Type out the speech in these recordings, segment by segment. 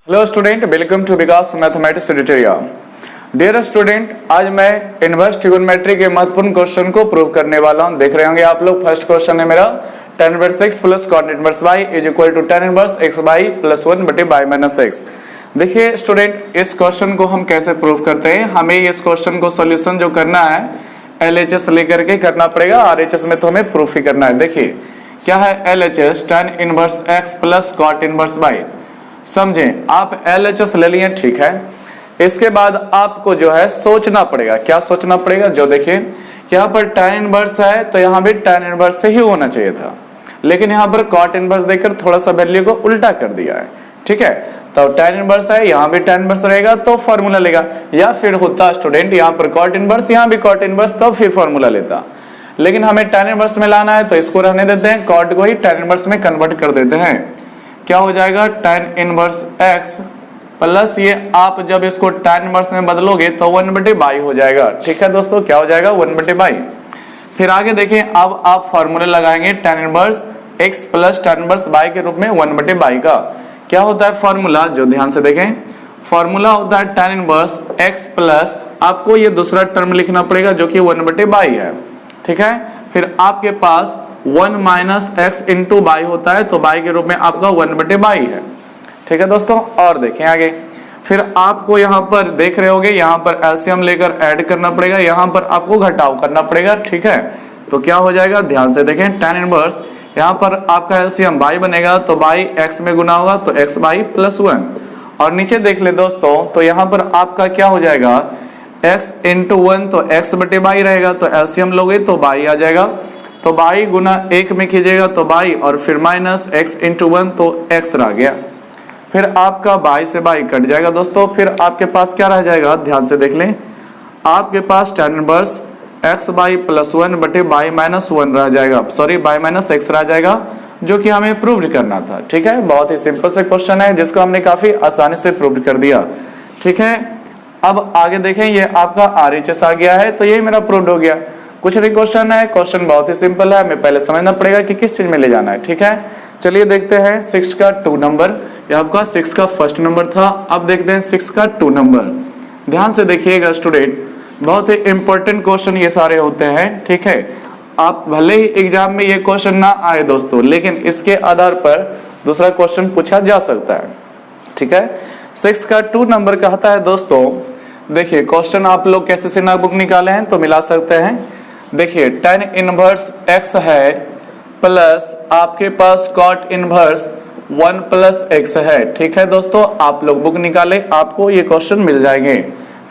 Hello student, welcome to Vikas mathematics tutorial. Dear student, आज मैं inverse trigonometry के महत्वपूर्ण क्वेश्चन को प्रूव करने वाला हूं। देख रहे होंगे आप लोग, फर्स्ट क्वेश्चन है मेरा tan inverse x plus cot inverse y is equal to tan inverse x y plus 1 बटे y माइनस x। देखिए स्टूडेंट, इस क्वेश्चन को हम कैसे प्रूव करते हैं। हमें इस क्वेश्चन को सॉल्यूशन जो करना है LHS लेकर के करना पड़ेगा, RHS में तो हमें प्रूफ ही करना है। देखिए क्या है LHS, tan inverse x plus cot inverse y। समझें, आप LHS ले लिए, ठीक है। इसके बाद आपको जो है सोचना पड़ेगा। क्या सोचना पड़ेगा? जो देखिए यहाँ पर tan इनवर्स है तो यहाँ भी tan इनवर्स से ही होना चाहिए था, लेकिन यहाँ पर cot इनवर्स देकर थोड़ा सा वैल्यू को उल्टा कर दिया है, ठीक है। तो tan इनवर्स है, यहाँ भी tan इनवर्स रहेगा तो फॉर्मूला लेगा। या फिर होता स्टूडेंट यहाँ पर cot इनवर्स, यहाँ भी cot इनवर्स, तब फिर फॉर्मूला लेता। लेकिन हमें tan इनवर्स में लाना है तो इसको रहने देते हैं, cot को ही tan इनवर्स में कन्वर्ट कर देते हैं। क्या हो जाएगा? tan इनवर्स x प्लस ये आप जब इसको tan इनवर्स में बदलोगे तो 1 बटे बाई हो जाएगा, ठीक है दोस्तों। क्या हो जाएगा? 1 बटे बाई। फिर आगे देखें, अब आप फॉर्मूले लगाएंगे tan inverse x plus tan inverse y के रूप में 1 बटे बाई का। क्या होता है फॉर्मूला? जो ध्यान से देखें, फॉर्मूला होता है tan इनवर्स x प्लस, आपको ये दूसरा टर्म लिखना पड़ेगा जो कि 1 बटे बाई है, ठीक है। फिर आपके पास 1 माइनस एक्स इंटू बाई होता है, तो बाई के रूप में आपका 1 बटे बाई है, ठीक है दोस्तों। और देखें आगे, फिर आपको यहाँ पर देख रहे होगे, यहाँ पर एलसीएम लेकर ऐड करना पड़ेगा, यहाँ पर आपको घटाव करना पड़ेगा, ठीक है। तो क्या हो जाएगा? ध्यान से देखें, tan इनवर्स यहाँ पर आपका एलसीएम बाई बनेगा तो बाई एक्स में गुना होगा तो एक्स बाई प्लस 1। और नीचे देख ले दोस्तों, तो यहाँ पर आपका क्या हो जाएगा? x इंटू 1 तो x बटे बाई रहेगा, तो एलसीएम लोगे तो बाई आ जाएगा, तो बाई गुना 1 में कीजिएगा तो बाई, और फिर माइनस x इंटू 1 तो x रह गया। फिर आपका बाई से बाई कट जाएगा दोस्तों। फिर आपके पास क्या रह जाएगा? ध्यान से देख लें, आपके पास tan inverse x by plus 1 बटे बाई माइनस 1 रह जाएगा, सॉरी बाई माइनस x रह जाएगा, जो कि हमें प्रूव करना था, ठीक है। बहुत ही सिंपल से क्वेश्चन है जिसको हमने काफी आसानी से प्रूव कर दिया, ठीक है। अब आगे देखें, ये आपका RHS आ गया है, तो ये मेरा प्रूव हो गया। कुछ नहीं क्वेश्चन है, क्वेश्चन बहुत ही सिंपल है, हमें पहले समझना पड़ेगा कि किस चीज में ले जाना है, ठीक है। चलिए देखते हैं 6 का 2 नंबर, ये आपका 6 का फर्स्ट नंबर था। अब देखते हैं 6 का 2 नंबर। ध्यान से देखिएगा स्टूडेंट, बहुत ही इंपॉर्टेंट क्वेश्चन ये सारे होते हैं, ठीक है। आप भले ही एग्जाम में ये क्वेश्चन ना आए दोस्तों, लेकिन इसके आधार पर दूसरा क्वेश्चन पूछा जा सकता है, ठीक है। 6 का 2 नंबर कहता है दोस्तों, देखिए क्वेश्चन आप लोग कैसे से नोटबुक निकाले हैं तो मिला सकते हैं। देखिए tan इनवर्स x है प्लस आपके पास cot इनवर्स 1 प्लस x है, ठीक है दोस्तों। आप लोग बुक निकाले, आपको ये क्वेश्चन मिल जाएंगे।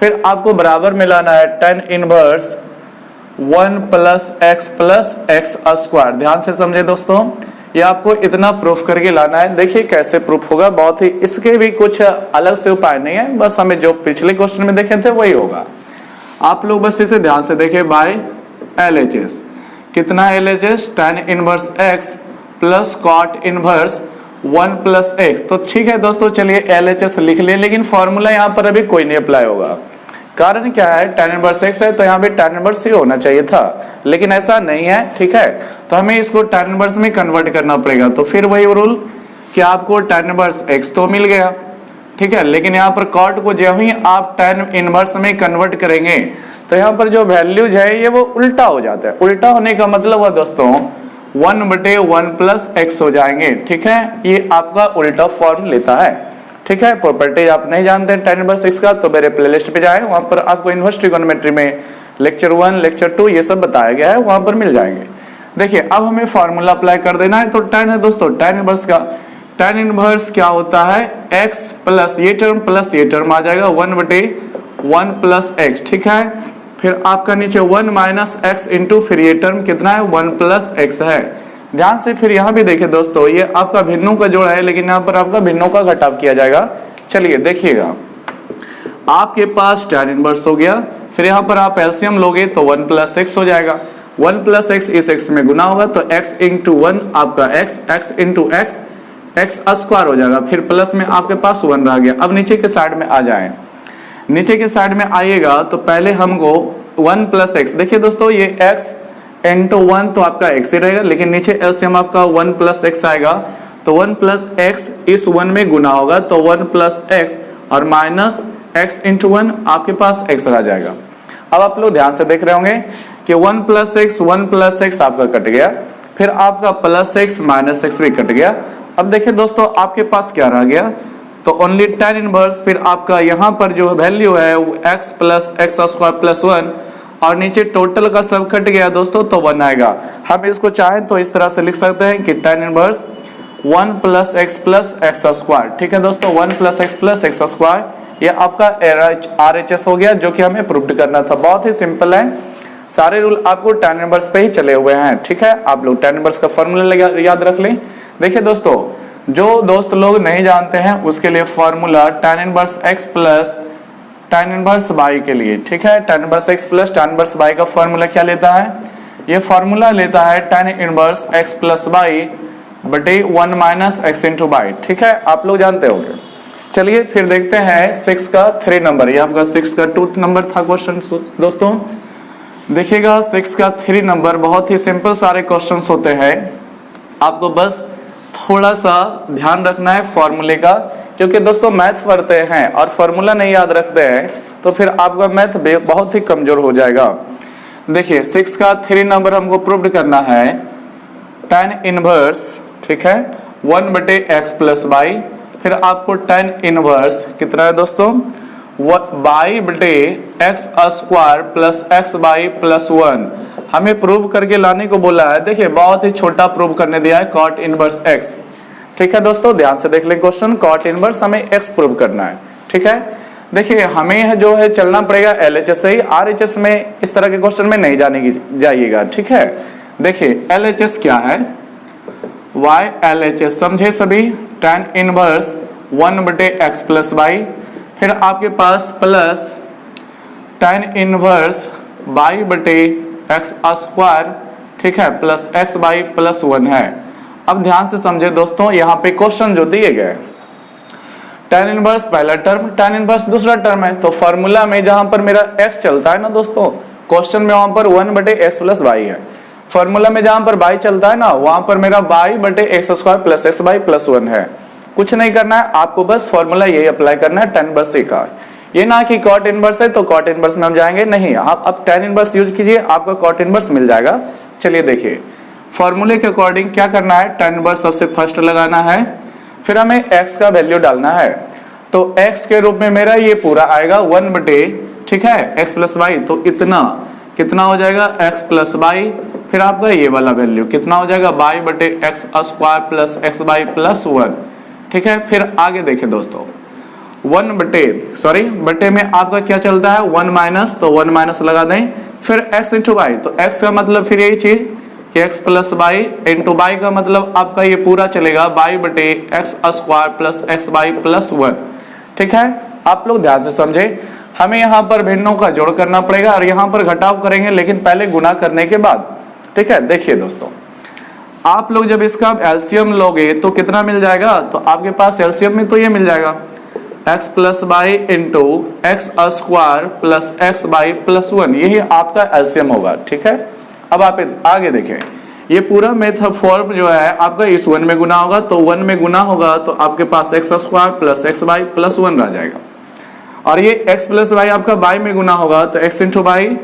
फिर आपको बराबर मिलाना है tan inverse 1 plus x square. ध्यान से समझे दोस्तों, ये आपको इतना प्रूफ करके लाना है। देखिए कैसे प्रूफ होगा, बहुत ही, इसके भी कुछ अलग से उपाय नहीं है, बस हमें जो पिछले क्वेश्चन में देखे थे वही होगा। आप लोग बस इसे ध्यान से देखिए, बाय LHS। कितना LHS? tan inverse x plus cot inverse 1 plus x। तो ठीक है दोस्तों, चलिए LHS लिख ले, लेकिन फॉर्मूला यहाँ पर अभी कोई नहीं अप्लाई होगा। कारण क्या है? tan इनवर्स x है तो यहाँ पे tan इनवर्स ही होना चाहिए था, लेकिन ऐसा नहीं है, ठीक है। तो हमें इसको tan इनवर्स में कन्वर्ट करना पड़ेगा। तो फिर वही रूल कि आपको tan इनवर्स x तो मिल गया, ठीक है, लेकिन यहाँ पर cot को जो ही आप tan इनवर्स में कन्वर्ट करेंगे तो यहाँ पर जो वैल्यूज है ये वो उल्टा हो जाता है। उल्टा होने का मतलब है दोस्तों 1 बटे 1 प्लस x हो जाएंगे, ठीक है। ये आपका उल्टा फॉर्म लेता है, ठीक है। प्रॉपर्टीज आप नहीं जानते हैं tan इनवर्स x का, तो मेरे प्लेलिस्ट पे जाएं, वहां पर आपको इनवर्स ट्रिगोनोमेट्री में लेक्चर 1 लेक्चर 2 ये सब बताया गया है, वहां पर मिल जाएंगे। देखिए अब हमें फॉर्मूला अप्लाई कर देना है। तो tan है दोस्तों, tan इनवर्स का tan इनवर्स क्या होता है? x प्लस ये टर्म प्लस ये टर्म आ जाएगा 1 बटे 1 प्लस x, ठीक है। फिर आपका नीचे 1 माइनस x इंटू, फिर ये टर्म कितना है? 1 प्लस x है। ध्यान से फिर यहाँ भी देखिए दोस्तों, ये आपका भिन्नों का जोड़ है, लेकिन यहाँ पर आपका भिन्नों का घटाव किया जाएगा। चलिए देखिएगा, आपके पास tan इनवर्स हो गया, फिर यहाँ पर आप एलसीएम लोगे तो 1 प्लस x हो जाएगा। 1 प्लस x इस x में गुना होगा तो x इंटू 1 आपका x इंटू x स्क्वायर हो जाएगा। फिर प्लस में आपके पास 1 रह गया। अब नीचे के साइड में आ जाए, नीचे के साइड में आइएगा तो पहले हमको 1 प्लस x, देखिए दोस्तों ये x इंटू 1 तो आपका x ही रहेगा, लेकिन नीचे एलसीएम आपका 1 प्लस x आएगा तो 1 प्लस एक्स इस 1 में गुना होगा तो 1 प्लस एक्स और माइनस एक्स इंटू 1 आपके पास एक्स रह जाएगा। अब आप लोग ध्यान से देख रहे होंगे कि 1 प्लस एक्स आपका कट गया, फिर आपका प्लस एक्स माइनस एक्स भी कट गया। अब देखिए दोस्तों आपके पास क्या रह गया, तो ओनली tan इनवर्स, फिर आपका यहाँ पर जो वैल्यू है वो x plus x square plus 1 और नीचे टोटल का सब कट गया दोस्तों तो 1 आएगा। हम इसको चाहें तो इस तरह से लिख सकते हैं कि tan inverse 1 plus x square. ठीक है दोस्तों, 1 प्लस एक्स स्क्वायर ये आपका RHS हो गया जो कि हमें प्रूव करना था। बहुत ही सिंपल है, सारे रूल आपको tan इनवर्स पे ही चले हुए हैं। ठीक है, आप लोग tan इनवर्स का फॉर्मूला याद रख लें। देखिए दोस्तों, जो दोस्त लोग नहीं जानते हैं उसके लिए formula tan inverse x plus tan inverse y के लिए। ठीक है, tan inverse x plus tan inverse y का फॉर्मूला क्या लेता है, ये फॉर्मूला लेता है tan inverse x plus y बटे 1 माइनस एक्स इंटू y। ठीक है, आप लोग जानते होंगे। चलिए फिर देखते हैं 6 का 3 नंबर, ये आपका 6 का 2 नंबर था क्वेश्चन दोस्तों। देखिएगा 6 का 3 नंबर बहुत ही सिंपल सारे क्वेश्चंस होते हैं, आपको बस थोड़ा सा ध्यान रखना है फॉर्मूले का, क्योंकि दोस्तों मैथ पढ़ते हैं और फॉर्मूला नहीं याद रखते हैं तो फिर आपका मैथ बहुत ही कमजोर हो जाएगा। देखिए 6 का 3 नंबर हमको प्रूव करना है tan इनवर्स, ठीक है, 1 बटे एक्स प्लस वाई, फिर आपको tan इनवर्स कितना है दोस्तों, y बटे x square plus x y plus 1 हमें प्रूव करके लाने को बोला है। देखिए बहुत ही छोटा प्रूव करने दिया है cot इनवर्स x। ठीक है दोस्तों, ध्यान से देख लें क्वेश्चन, cot इनवर्स हमें x प्रूव करना है। ठीक है, देखिए हमें जो है चलना पड़ेगा LHS से ही, RHS में इस तरह के क्वेश्चन में नहीं जाइएगा। ठीक है, देखिए LHS क्या है, y LHS समझे सभी, tan इनवर्स 1 बटे एक्स प्लस वाई, फिर आपके पास प्लस tan इनवर्स y बटे एक्स स्क्वायर, ठीक है, प्लस एक्स वाई प्लस 1 है। अब ध्यान से समझे दोस्तों, यहाँ पे क्वेश्चन जो दिए गए tan इनवर्स पहला टर्म, tan इनवर्स दूसरा टर्म है, तो फॉर्मूला में जहां पर मेरा x चलता है ना दोस्तों, क्वेश्चन में वहां पर 1 बटे एक्स प्लस वाई है, फॉर्मूला में जहां पर y चलता है ना वहां पर मेरा y बटे x square plus x y plus 1 है। कुछ नहीं करना है आपको, बस फॉर्मूला यही अप्लाई करना है tan इनवर्स का। ये ना कि cot इनवर्स है तो cot इनवर्स में हम जाएंगे, नहीं, आप अब tan इनवर्स यूज कीजिए, आपका cot इनवर्स मिल जाएगा। चलिए देखिए फॉर्मूले के अकॉर्डिंग क्या करना है, tan इनवर्स सबसे फर्स्ट लगाना है, फिर हमें x का वैल्यू डालना है, तो x के रूप में मेरा ये पूरा आएगा 1 बटे, ठीक है, x प्लस वाई, तो इतना कितना हो जाएगा x प्लस वाई, फिर आपका ये वाला वैल्यू कितना हो जाएगा y बटे x square plus x y plus 1। ठीक है, फिर आगे देखिए दोस्तों, 1 बटे में आपका क्या चलता है 1 माइनस, तो 1 माइनस लगा दें, फिर x इंटू वाई, तो x का मतलब फिर यही चीज कि x plus y into y का मतलब आपका ये पूरा चलेगा y बटे x square plus x y plus 1। ठीक है, आप लोग ध्यान से समझे, हमें यहाँ पर भिन्नों का जोड़ करना पड़ेगा और यहाँ पर घटाव करेंगे, लेकिन पहले गुना करने के बाद। ठीक है, देखिए दोस्तों, आप लोग जब इसका एलसीएम लोगे तो कितना मिल जाएगा, तो आपके पास एलसीएम में तो ये मिल जाएगा x plus y into x square plus x y plus 1, यही आपका एलसीएम होगा। ठीक है, अब आप आगे देखें, ये पूरा मेथड फॉर्म जो है आपका इस 1 में गुना होगा, तो 1 में गुना होगा तो आपके पास x square plus x y plus 1 रह जाएगा, और ये x प्लस वाई आपका y में गुना होगा तो x into y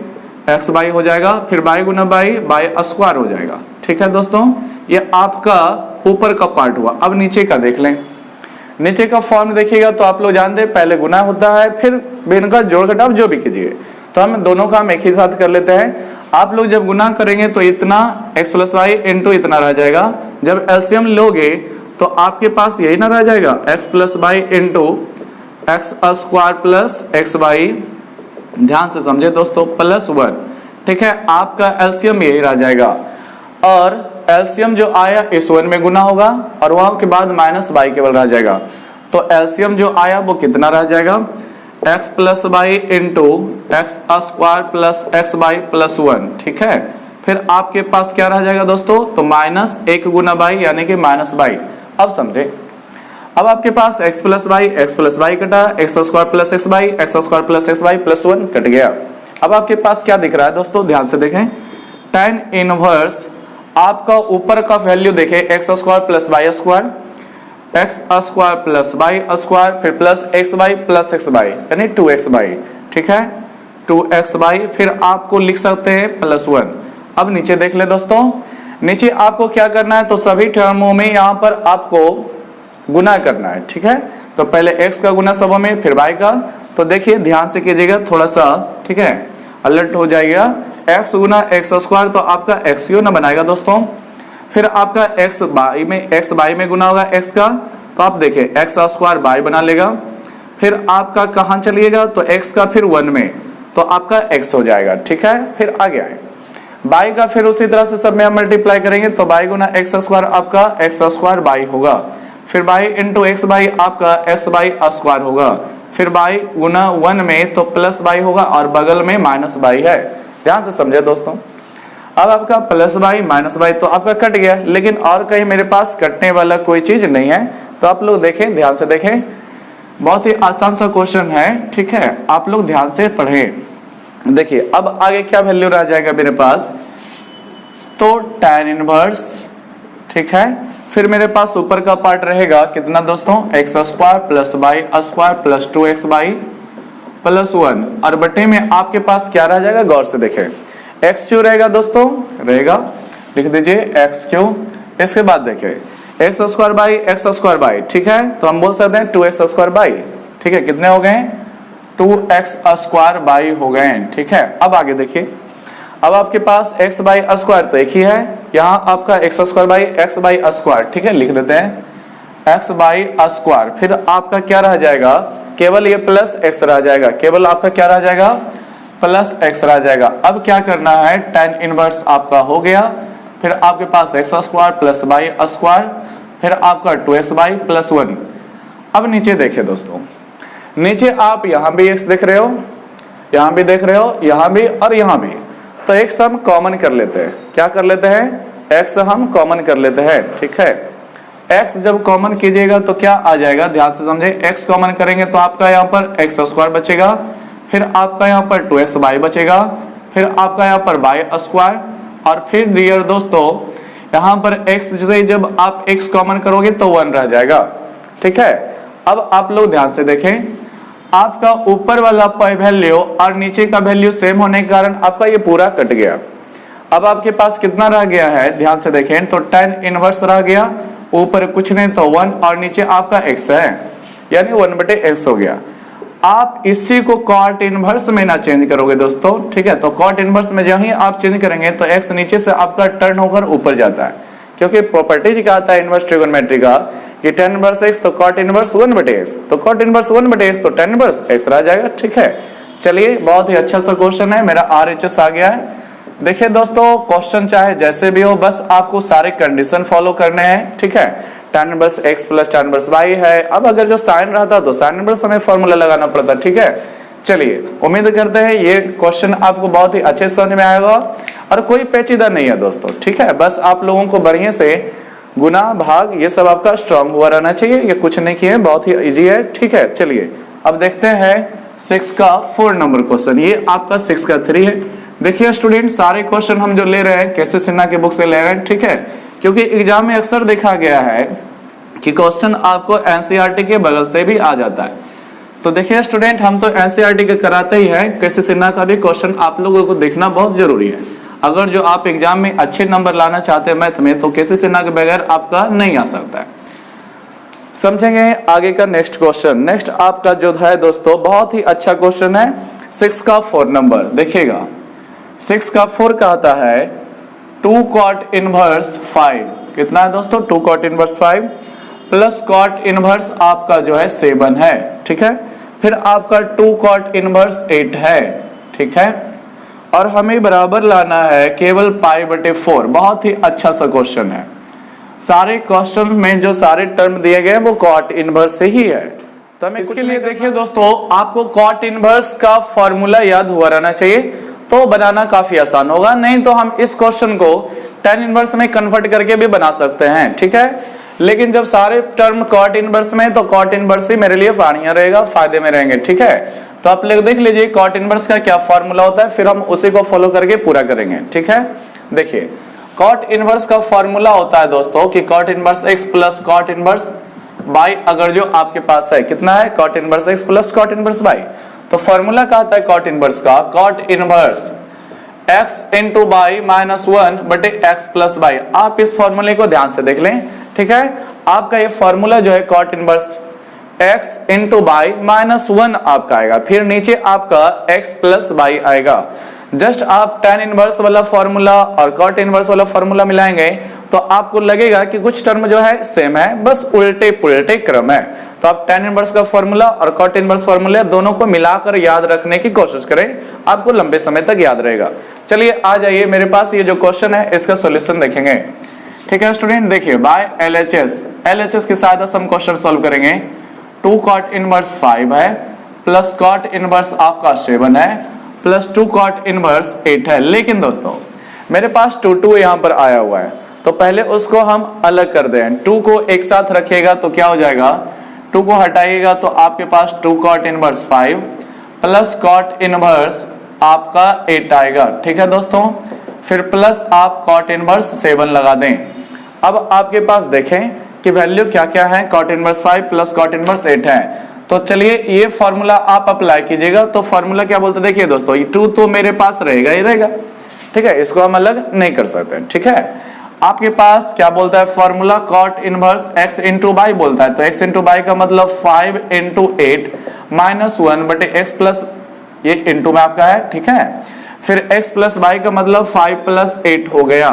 x y हो जाएगा, फिर y गुना वाई स्क्वायर हो जाएगा। ठीक है दोस्तों, ये आपका ऊपर का पार्ट हुआ। अब नीचे का देख लें, नीचे का फॉर्म देखिएगा तो आप लोग जानते हैं पहले गुना होता है, फिर इनका जोड़ घटाव जो भी कीजिए, तो हम दोनों काम एक ही साथ कर लेते हैं। आप लोग जब गुना करेंगे तो इतना x प्लस वाई इंटू इतना रह जाएगा, जब एलसीएम लोगे तो आपके पास यही ना रह जाएगा x plus y into x square plus x y, ध्यान से समझे दोस्तों, प्लस 1। ठीक है, आपका एलसीएम यही रह जाएगा, और एलसीएम जो आया इस 1 में गुना होगा और वहां के बाद माइनस वाई केवल रह जाएगा, तो एलसीएम जो आया वो कितना रह जाएगा, x plus y into x square plus x y plus 1। ठीक है, फिर आपके पास क्या रह जाएगा दोस्तों, तो माइनस 1 गुना वाई यानी कि माइनस वाई। अब समझे, अब आपके पास x प्लस वाई कटा, x square plus x y, x square plus x y plus 1 cut गया। अब आपके पास क्या दिख रहा है दोस्तों, ध्यान से देखें, tan इनवर्स आपका ऊपर का वैल्यू देखें x square plus y square, x square plus y square फिर plus x y plus x y यानी 2x वाई, ठीक है 2x वाई, फिर आपको लिख सकते हैं +1। अब नीचे देख ले दोस्तों, नीचे आपको क्या करना है, तो सभी टर्मों में यहाँ पर आपको गुना करना है, ठीक है। तो पहले x का गुना सबों में फिर y का, तो देखिए ध्यान से कीजिएगा थोड़ा सा, ठीक है, अलर्ट हो जाएगा। x गुना एक्स स्क्वायर तो आपका x क्यों ना बनाएगा दोस्तों, फिर आपका x y में गुना होगा x का, तो आप देखिए एक्स स्क्वायर y बना लेगा, फिर आपका कहाँ चलिएगा, तो x का फिर 1 में, तो आपका x हो जाएगा, ठीक है। फिर आगे आए y का, फिर उसी तरह से सब में हम मल्टीप्लाई करेंगे, तो y गुना एक्स स्क्वायर आपका एक्स स्क्वायर y होगा, फिर y इंटू एक्स वाई आपका एक्स वाई स्क्वायर होगा, फिर y गुना 1 में तो प्लस y होगा और बगल में माइनस y है। ध्यान से समझे दोस्तों, अब आपका प्लस y माइनस y तो आपका कट गया, लेकिन और कहीं मेरे पास कटने वाला कोई चीज नहीं है। तो आप लोग देखें, ध्यान से देखें, बहुत ही आसान सा क्वेश्चन है, ठीक है, आप लोग ध्यान से पढ़ें। देखिए अब आगे क्या वैल्यू रह जाएगा मेरे पास, तो tan इनवर्स, ठीक है, फिर मेरे पास ऊपर का पार्ट रहेगा कितना दोस्तों, x square plus y square plus 2x y plus 1, और बटे में आपके पास क्या रह जाएगा, गौर से देखें, एक्स क्यू रहेगा दोस्तों, रहेगा, लिख दीजिए एक्स क्यू। इसके बाद देखिए x square by x square by, ठीक है, तो हम बोल सकते हैं 2x स्क्वायर बाई, ठीक है, कितने हो गए, 2x स्क्वायर बाई हो गए, ठीक है। अब आगे देखिए, अब आपके पास x बाई स्क्वायर तो एक ही है, यहाँ आपका x square by x by square, ठीक है, लिख देते हैं x बाई स्क्वायर, फिर आपका क्या रह जाएगा, केवल ये प्लस x रह जाएगा, केवल आपका क्या रह जाएगा, प्लस x रह जाएगा। अब क्या करना है, tan इनवर्स आपका हो गया, फिर आपके पास x square plus y square, फिर आपका 2x वाई प्लस 1। अब नीचे देखिए दोस्तों, नीचे आप यहाँ भी x देख रहे हो, यहाँ भी देख रहे हो, यहाँ भी और यहाँ भी, तो x हम कॉमन कर लेते हैं, क्या कर लेते हैं, x हम कॉमन कर लेते हैं, ठीक है। x जब कॉमन कीजिएगा तो क्या आ जाएगा, ध्यान से समझे, x कॉमन करेंगे तो आपका यहाँ पर एक्स स्क्वायर बचेगा, फिर आपका यहाँ पर 2x वाई बचेगा, फिर आपका यहाँ पर वाई स्क्वायर, और फिर डियर दोस्तों यहाँ पर x से जब आप x कॉमन करोगे तो 1 रह जाएगा, ठीक है। अब आप लोग ध्यान से देखें, आपका ऊपर वाला वैल्यू और नीचे का वैल्यू सेम होने के कारण आपका ये पूरा कट गया। अब आपके पास कितना रह गया है, ध्यान से देखें, तो tan इनवर्स रह गया, ऊपर कुछ नहीं तो 1 और नीचे आपका x है, यानी 1/x हो गया। आप इसी को कॉट इनवर्स में ना चेंज करोगे दोस्तों, ठीक है, तो कॉट इनवर्स में जब ही आप चेंज करेंगे तो x नीचे से आपका टर्न होकर ऊपर जाता है, क्योंकि प्रॉपर्टी क्या आता है इनवर्स ट्रिगोनोमेट्री का कि tan इनवर्स x तो कॉट इनवर्स 1/x, तो कॉट इनवर्स 1/x तो tan इनवर्स x रह जाएगा, ठीक है। चलिए बहुत ही अच्छा सा क्वेश्चन है, मेरा RHS आ गया है। देखिए दोस्तों क्वेश्चन चाहे जैसे भी हो, बस आपको सारे कंडीशन फॉलो करने हैं, ठीक है। tan inverse x plus tan inverse y है, अब अगर जो साइन रहता तो साइन इनवर्स हमें फॉर्मूला लगाना पड़ता, ठीक है। चलिए उम्मीद करते हैं ये क्वेश्चन आपको बहुत ही अच्छे समझ में आएगा और कोई पेचीदा नहीं है दोस्तों, ठीक है। बस आप लोगों को बढ़िया से गुना भाग ये सब आपका स्ट्रांग हुआ रहना चाहिए, ये कुछ नहीं किए, बहुत ही इजी है, ठीक है। चलिए अब देखते हैं 6 का 4 नंबर क्वेश्चन, ये आपका 6 का 3 है। देखिए स्टूडेंट, सारे क्वेश्चन हम जो ले रहे हैं कैसे सिन्हा के बुक से ले रहे हैं, ठीक है, क्योंकि एग्जाम में अक्सर देखा गया है कि क्वेश्चन आपको एनसीईआरटी के बगल से भी आ जाता है। तो देखिए स्टूडेंट, हम तो एनसीईआरटी के कराते ही हैं, कैसे सिन्हा का भी क्वेश्चन आप लोगों को देखना बहुत जरूरी है। अगर जो आप एग्जाम में अच्छे नंबर लाना चाहते हैं मैथ में, तो कैसे सिन्हा के बगैर आपका नहीं आ सकता है। समझेंगे आगे का नेक्स्ट क्वेश्चन। नेक्स्ट आपका जो है दोस्तों बहुत ही अच्छा क्वेश्चन है, 6 का 4 नंबर। देखिएगा 6 का 4 का आता है 2 cot इनवर्स 5, कितना है दोस्तों, 2 cot inverse 5 plus cot inverse आपका जो है 7 है, ठीक है। फिर आपका 2 cot इनवर्स 8 है, ठीक है, और हमें बराबर लाना है केवल π/4। बहुत ही अच्छा सा क्वेश्चन है, सारे क्वेश्चन में जो सारे टर्म दिए गए वो cot इनवर्स से ही है। तो हमें इसके लिए देखिए दोस्तों, आपको cot इनवर्स का फॉर्मूला याद हुआ रहना चाहिए, तो बनाना काफी आसान होगा। नहीं तो हम इस क्वेश्चन को tan इनवर्स में कन्वर्ट करके भी बना सकते हैं, ठीक है। लेकिन जब सारे टर्म cot इनवर्स में, तो cot इनवर्स ही मेरे लिए बढ़िया रहेगा, फायदे में रहेंगे, ठीक है। तो आप लोग देख लीजिए cot इनवर्स का क्या फॉर्मूला होता है, फिर हम उसी को फॉलो करके पूरा करेंगे, ठीक है। देखिए cot इनवर्स का फॉर्मूला होता है दोस्तों कि cot inverse x plus cot inverse y अगर जो आपके पास है कितना है cot inverse x plus cot inverse y. तो फॉर्मूला क्या आता है कॉट इनवर्स का, cot inverse x into y minus 1 बटे एक्स प्लस बाई। आप इस फॉर्मूले को ध्यान से देख लें, ठीक है। आपका ये फॉर्मूला जो है cot inverse x into y minus 1 आपका आएगा, फिर नीचे आपका एक्स प्लस बाई आएगा। जस्ट आप tan इनवर्स वाला फॉर्मूला और कॉट इनवर्स वाला फॉर्मूला मिलाएंगे तो आपको लगेगा कि कुछ टर्म जो है सेम है, बस उल्टे पुल्टे क्रम है। तो आप tan इनवर्स का फॉर्मूला और कॉट इनवर्स फॉर्मूला दोनों को मिलाकर याद रखने की कोशिश करें, आपको लंबे समय तक याद रहेगा। चलिए आ जाइए मेरे पास, ये जो क्वेश्चन है इसका सॉल्यूशन देखेंगे, ठीक है स्टूडेंट। देखिए बाय LHS की सहायता से हम क्वेश्चन सॉल्व करेंगे। 2 कॉट इनवर्स 5 है प्लस कॉट इनवर्स आपका 7 है प्लस 2 कॉट इनवर्स 8 है। लेकिन दोस्तों मेरे पास 2 यहाँ पर आया हुआ है, तो पहले उसको हम अलग कर दें। 2 को एक साथ रखिएगा तो क्या हो जाएगा, 2 को हटाइएगा तो आपके पास 2 cot inverse 5 plus cot inverse आपका 8 आएगा, ठीक है दोस्तों। फिर प्लस आप कॉट इनवर्स 7 लगा दें। अब आपके पास देखें कि वैल्यू क्या क्या है, cot inverse 5 plus cot inverse 8 है। तो चलिए ये फॉर्मूला आप अप्लाई कीजिएगा। तो फॉर्मूला क्या बोलते हैं, देखिए दोस्तों, ये 2 तो मेरे पास रहेगा ही रहेगा, ठीक है, इसको हम अलग नहीं कर सकते, ठीक है। आपके पास क्या बोलता है formula, cot inverse x into y बोलता है। तो x इंटू बाई का मतलब 5 इंटू 8 माइनस 1 बटे x प्लस, ये इंटू में आपका है, ठीक है। फिर x प्लस बाई का मतलब 5 प्लस 8 हो गया,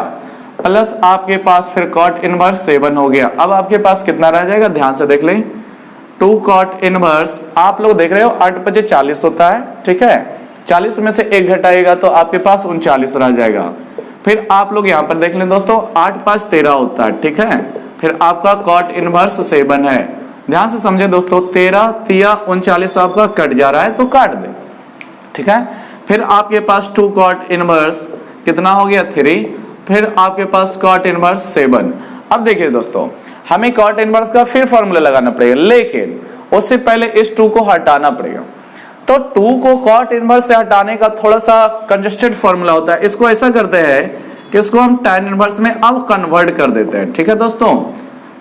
प्लस आपके पास फिर कॉट इनवर्स 7 हो गया। अब आपके पास कितना रह जाएगा, ध्यान से देख लें। 2 कॉट इनवर्स, आप लोग देख रहे हो 8 बजे 40 होता है, ठीक है। 40 में से 1 घटाएगा तो आपके पास 39 रह जाएगा। फिर आप लोग यहाँ पर देख लें दोस्तों, 8 5 13 होता है, ठीक है। फिर आपका कॉट इनवर्स 7 है। ध्यान से समझे दोस्तों, 13 3 39 आपका कट जा रहा है तो काट दे, ठीक है। फिर आपके पास 2 कॉट इनवर्स कितना हो गया 3, फिर आपके पास कॉट इनवर्स 7। अब देखिए दोस्तों, हमें कॉट इनवर्स का फिर फॉर्मूला लगाना पड़ेगा, लेकिन उससे पहले इस 2 को हटाना पड़ेगा। तो 2 को कॉट इनवर्स से हटाने का थोड़ा सा कंजस्टेड फॉर्मूला होता है। इसको ऐसा करते हैं कि इसको हम tan इनवर्स में अब कन्वर्ट कर देते हैं, ठीक है दोस्तों।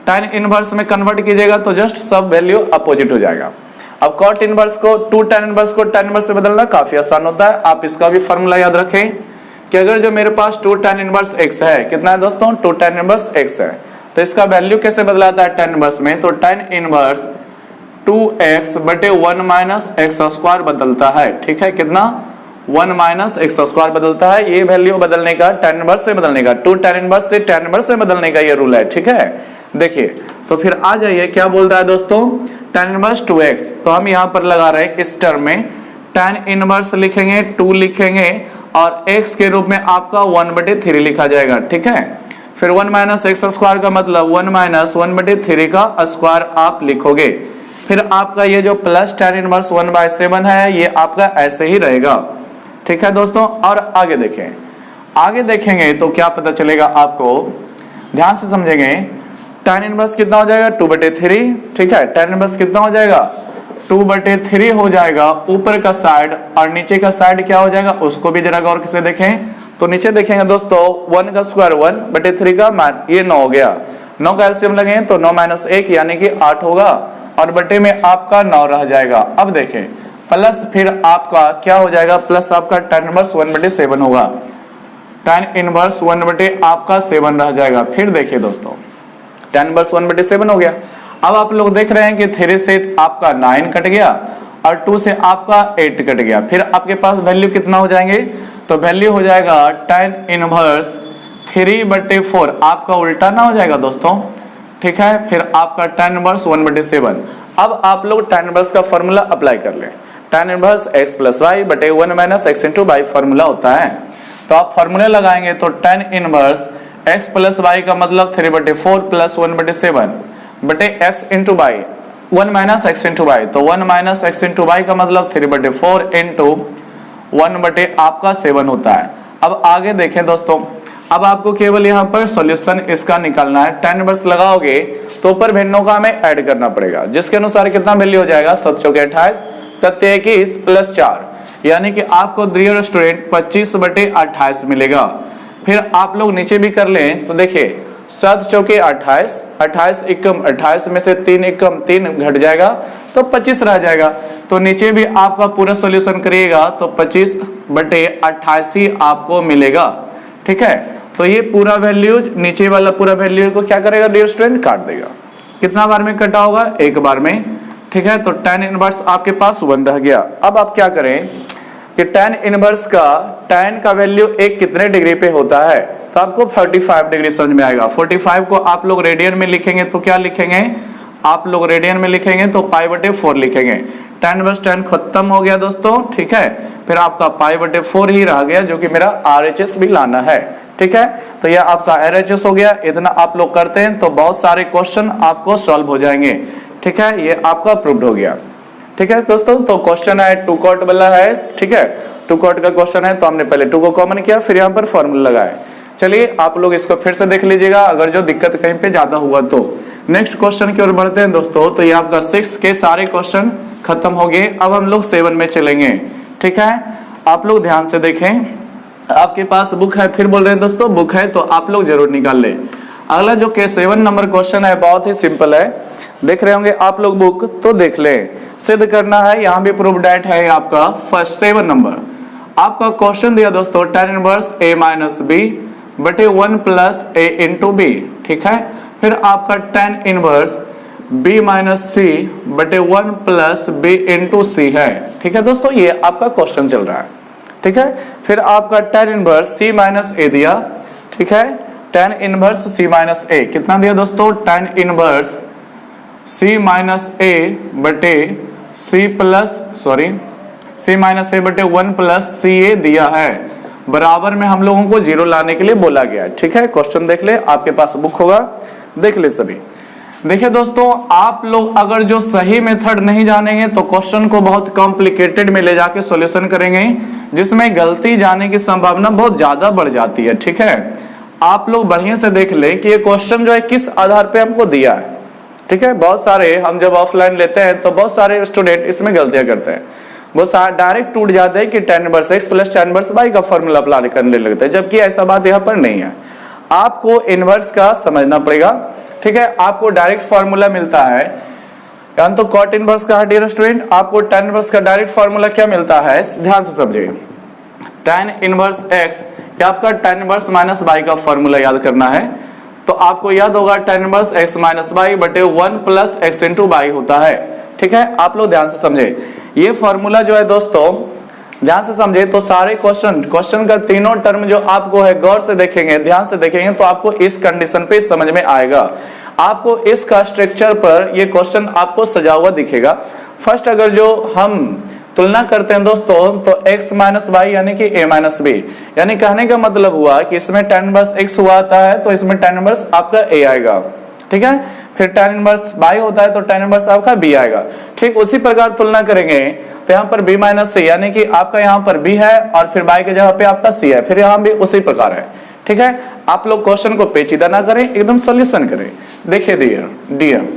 tan इनवर्स में कन्वर्ट कीजिएगा तो जस्ट सब वैल्यू अपोजिट हो जाएगा। अब कॉट इनवर्स को tan इनवर्स से बदलना काफी आसान होता है। आप इसका भी फॉर्मूला याद रखें कि अगर जो मेरे पास 2 tan इनवर्स x है, कितना है दोस्तों 2 tan इनवर्स x है, तो इसका वैल्यू कैसे बदलाता है tan इनवर्स में, तो tan इनवर्स 2x बटे 1 माइनस एक्स स्क्वायर बदलता है, ठीक है। कितना 1 माइनस एक्स स्क्वायर बदलता है। ये वैल्यू बदलने का tan इनवर्स से बदलने का, 2 tan इनवर्स से tan इनवर्स से बदलने का ये रूल है, ठीक है। देखिए तो फिर आ जाइए, क्या बोलता है दोस्तों, tan इनवर्स 2x। तो हम यहाँ पर लगा रहे हैं इस टर्म में tan इनवर्स लिखेंगे, 2 लिखेंगे और x के रूप में आपका 1/3 लिखा जाएगा, ठीक है। फिर 1 माइनस एक्स स्क्वायर का मतलब 1 माइनस 1/3 का स्क्वायर आप लिखोगे। फिर आपका ये जो प्लस tan इनवर्स 1/7 है, ये आपका ऐसे ही रहेगा, ठीक है दोस्तों। और आगे देखें, आगे देखेंगे तो क्या पता चलेगा आपको, ध्यान से समझेंगे। tan इनवर्स कितना हो जाएगा 2/3, ठीक है। tan इनवर्स कितना हो जाएगा 2/3 हो जाएगा ऊपर का साइड, और नीचे का साइड क्या हो जाएगा उसको भी जरा गौर से देखें। तो नीचे देखेंगे दोस्तों 1 का स्क्वायर 1/3 का मान, ये 9 हो गया। 9 का एलसीएम लगेंगे तो 9 माइनस 1 यानी कि 8 होगा, और बटे में आपका 9 रह जाएगा। अब देखें प्लस फिर आपका क्या हो जाएगा, प्लस आपका tan इनवर्स 1/7 होगा, tan इनवर्स 1/7 रह जाएगा। फिर देखिए दोस्तों tan इनवर्स 1/7 हो गया। अब आप लोग देख रहे हैं कि 3 से आपका 9 कट गया और 2 से आपका 8 कट गया। फिर आपके पास वैल्यू कितना हो जाएंगे, तो वैल्यू हो जाएगा tan इनवर्स 3/4, आपका उल्टा ना हो जाएगा दोस्तों, ठीक है। फिर आपका tan इनवर्स 1/7। अब आप लोग tan इनवर्स का फॉर्मूला अप्लाई कर लें। tan inverse x plus y बटे 1 minus x into y formula होता है। तो आप फॉर्मूला लगाएंगे तो tan inverse x plus y का मतलब 3/4 प्लस 1/7 बटे x into y 1 minus x into y. तो 1 माइनस एक्स इंटू वाई का मतलब 3/4 इंटू 1/7 होता है। अब आगे देखें दोस्तों, अब आपको केवल यहाँ पर सॉल्यूशन इसका निकालना है। tan इनवर्स लगाओगे तो ऊपर भिन्नों का हमें ऐड करना पड़ेगा, जिसके अनुसार कितना वैल्यू हो जाएगा 728 721 प्लस 4, यानी कि आपको डियर स्टूडेंट 25/28 मिलेगा। फिर आप लोग नीचे भी कर लें तो देखिए 7 चौके 28, 28 एकम 28 में से 3 एकम 3 घट जाएगा तो 25 रह जाएगा। तो नीचे भी आपका पूरा सॉल्यूशन करिएगा तो 25/28 ही आपको मिलेगा। ठीक है, तो ये पूरा वैल्यू नीचे वाला पूरा वैल्यू को क्या करेगा डियर स्टूडेंट, काट देगा। कितना बार में कटा होगा, एक बार में। ठीक है, तो tan इनवर्स आपके पास 1 रह गया। अब आप क्या करें कि tan इनवर्स का tan का वैल्यू एक कितने डिग्री पे होता है, तो आपको 45 डिग्री समझ में आएगा। 45 को आप लोग रेडियन में लिखेंगे तो क्या लिखेंगे, आप लोग रेडियन में लिखेंगे तो π/4 लिखेंगे। tan इनवर्स tan खत्म हो गया दोस्तों। ठीक है, फिर आपका π/4 ही रह गया जो कि मेरा RHS भी लाना है। ठीक है, तो यह आपका RHS हो गया। इतना आप लोग करते हैं तो बहुत सारे क्वेश्चन आपको सॉल्व हो जाएंगे। ठीक है, ये आपका प्रूव्ड हो गया। ठीक है दोस्तों, तो क्वेश्चन है 2 कॉट वाला है। ठीक है, 2 कॉट का क्वेश्चन है तो हमने पहले 2 को कॉमन किया, फिर यहाँ पर फॉर्मूला लगाया। चलिए आप लोग इसको फिर से देख लीजिएगा अगर जो दिक्कत कहीं पे ज्यादा हुआ तो। नेक्स्ट क्वेश्चन की ओर बढ़ते हैं दोस्तों। तो ये आपका 6 के सारे क्वेश्चन खत्म हो गए। अब हम लोग 7 में चलेंगे। ठीक है, आप लोग ध्यान से देखें, आपके पास बुक है, फिर बोल रहे हैं दोस्तों बुक है तो आप लोग जरूर निकाल ले। अगला जो के 7 नंबर क्वेश्चन है बहुत ही सिंपल है, देख रहे होंगे आप लोग बुक तो देख ले। सिद्ध करना है, यहाँ भी प्रूफ डेट है आपका फर्स्ट 7 नंबर। आपका क्वेश्चन दिया दोस्तों tan इनवर्स a - b बटे 1 + a × b। ठीक है, फिर आपका tan इनवर्स b - c बटे 1 + b × c है। ठीक है दोस्तों, ये आपका क्वेश्चन चल रहा है। ठीक है, फिर आपका tan इनवर्स c - a दिया। ठीक है, tan इनवर्स c - a कितना दिया दोस्तों, tan इनवर्स c - a बटे c - a बटे 1 + ca दिया है। बराबर में हम लोगों को 0 लाने के लिए बोला गया है। ठीक है, क्वेश्चन देख ले, आपके पास बुक होगा, देख ले सभी। देखिए दोस्तों, आप लोग अगर जो सही मेथड नहीं जानेंगे तो क्वेश्चन को बहुत कॉम्प्लिकेटेड में ले जाके सॉल्यूशन करेंगे, जिसमें गलती जाने की संभावना बहुत ज्यादा बढ़ जाती है। ठीक है, आप लोग बढ़िया से देख ले कि ये क्वेश्चन जो है किस आधार पे हमको दिया है। ठीक है, बहुत सारे हम जब ऑफलाइन लेते हैं तो बहुत सारे स्टूडेंट इसमें गलतियां करते हैं, वो डायरेक्ट टूट जाते हैं कि tan inverse x + tan inverse y का फॉर्मूला अप्लाई करने लगते हैं, जबकि ऐसा बात यहाँ पर नहीं है। आपको इनवर्स का समझना पड़ेगा। ठीक है, आपको डायरेक्ट फॉर्मूला मिलता है, यानी तो cot इनवर्स का डियर स्टूडेंट, आपको tan इनवर्स का डायरेक्ट फॉर्मूला क्या मिलता है, ध्यान से समझिए। tan इनवर्स x या आपका tan इनवर्स - y का फॉर्मूला याद करना है तो आपको याद होगा tan इनवर्स x - y बटे 1 + x × y होता है। ठीक है, आप लोग ध्यान से समझे, ये फॉर्मूला जो है दोस्तों ध्यान से समझे तो सारे क्वेश्चन का तीनों टर्म जो आपको है गौर से देखेंगे, ध्यान से देखेंगे तो आपको इस कंडीशन पे समझ में आएगा। आपको इसका स्ट्रक्चर पर ये क्वेश्चन आपको सजा हुआ दिखेगा। फर्स्ट अगर जो हम तुलना करते हैं दोस्तों तो x - y यानी कि a - b, यानी कहने का मतलब हुआ कि इसमें tan इनवर्स x हुआ आता है तो इसमें tan इनवर्स आपका a आएगा। ठीक है, फिर tan इनवर्स y होता है तो tan इनवर्स आपका b आएगा। ठीक उसी प्रकार तुलना करेंगे तो यहाँ पर b - c यानी कि आपका यहाँ पर b है और फिर y के जगह पे आपका c है, फिर यहाँ भी उसी प्रकार है। ठीक है, आप लोग क्वेश्चन को पेचीदा ना करें, एकदम सॉल्यूशन करें। देखिए डियर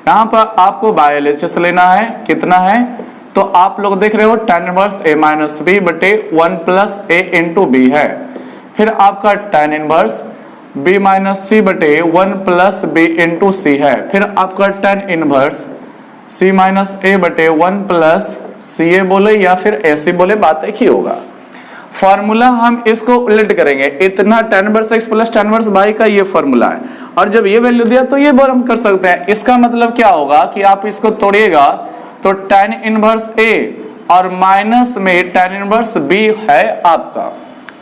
यहाँ पर आपको LHS लेना है, कितना है तो आप लोग देख रहे हो tan इनवर्स a - b बटे 1 + a × b है। फिर आपका tan इनवर्स b - c बटे 1 + b × c है। फिर आपका tan इनवर्स c - a बटे 1 + ca बोले या फिर ac बोले, बात एक ही होगा। फॉर्मूला हम इसको उलट करेंगे, इतना tan inverse x + tan inverse y का ये फॉर्मूला है और जब ये वैल्यू दिया तो ये बार हम कर सकते हैं। इसका मतलब क्या होगा कि आप इसको तोड़िएगा तो tan इनवर्स a और माइनस में tan इनवर्स b है आपका।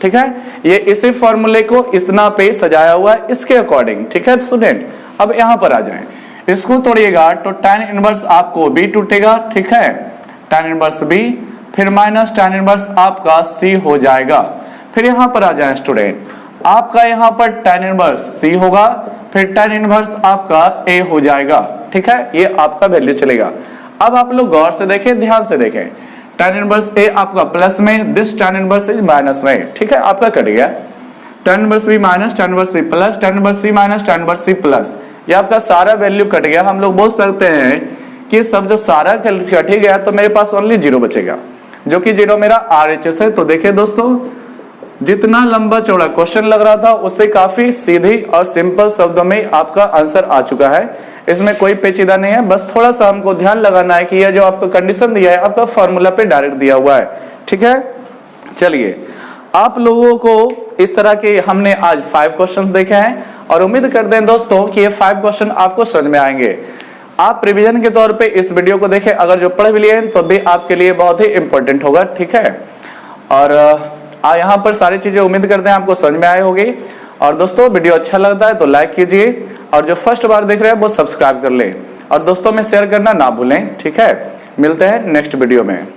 ठीक है, ये इसी फॉर्मूले को इतना पे सजाया हुआ है इसके अकॉर्डिंग। ठीक है स्टूडेंट, अब यहाँ पर आ जाएं, इसको तोड़िएगा तो tan इनवर्स आपको b टूटेगा। ठीक है, tan इनवर्स b फिर माइनस tan इनवर्स आपका c हो जाएगा। फिर यहाँ पर आ जाए स्टूडेंट, आपका यहाँ पर tan इनवर्स c होगा, फिर tan इनवर्स आपका a हो जाएगा। ठीक है, ये आपका वैल्यू चलेगा। अब आप लोग गौर से देखें, ध्यान से देखें, tan इनवर्स a आपका प्लस में, this tan inverse is minus में। ठीक है, आपका कट गया tan inverse b minus tan inverse c plus tan inverse c minus tan inverse c plus, ये आपका सारा वैल्यू कट गया। हम लोग बोल सकते हैं कि सब जब सारा कट ही गया तो मेरे पास ओनली 0 बचेगा, जो कि 0 मेरा RHS है। तो देखिए दोस्तों जितना लंबा चौड़ा क्वेश्चन लग रहा था उससे काफी सीधी और सिंपल शब्दों में आपका आंसर आ चुका है। इसमें कोई पेचीदा नहीं है, बस थोड़ा सा हमको ध्यान लगाना है कि यह जो आपका कंडीशन दिया है आपका फॉर्मूला पे डायरेक्ट दिया हुआ है। ठीक है, चलिए आप लोगों को इस तरह के हमने आज 5 क्वेश्चन देखे हैं और उम्मीद करते हैं दोस्तों कि ये 5 क्वेश्चन आपको समझ में आएंगे। आप रिवीजन के तौर पे इस वीडियो को देखें, अगर जो पढ़ भी लिए तो भी आपके लिए बहुत ही इंपॉर्टेंट होगा। ठीक है, और यहाँ पर सारी चीजें उम्मीद करते हैं आपको समझ में आए होगी। और दोस्तों वीडियो अच्छा लगता है तो लाइक कीजिए और जो फर्स्ट बार देख रहे हैं वो सब्सक्राइब कर लें और दोस्तों में शेयर करना ना भूलें। ठीक है, मिलते हैं नेक्स्ट वीडियो में।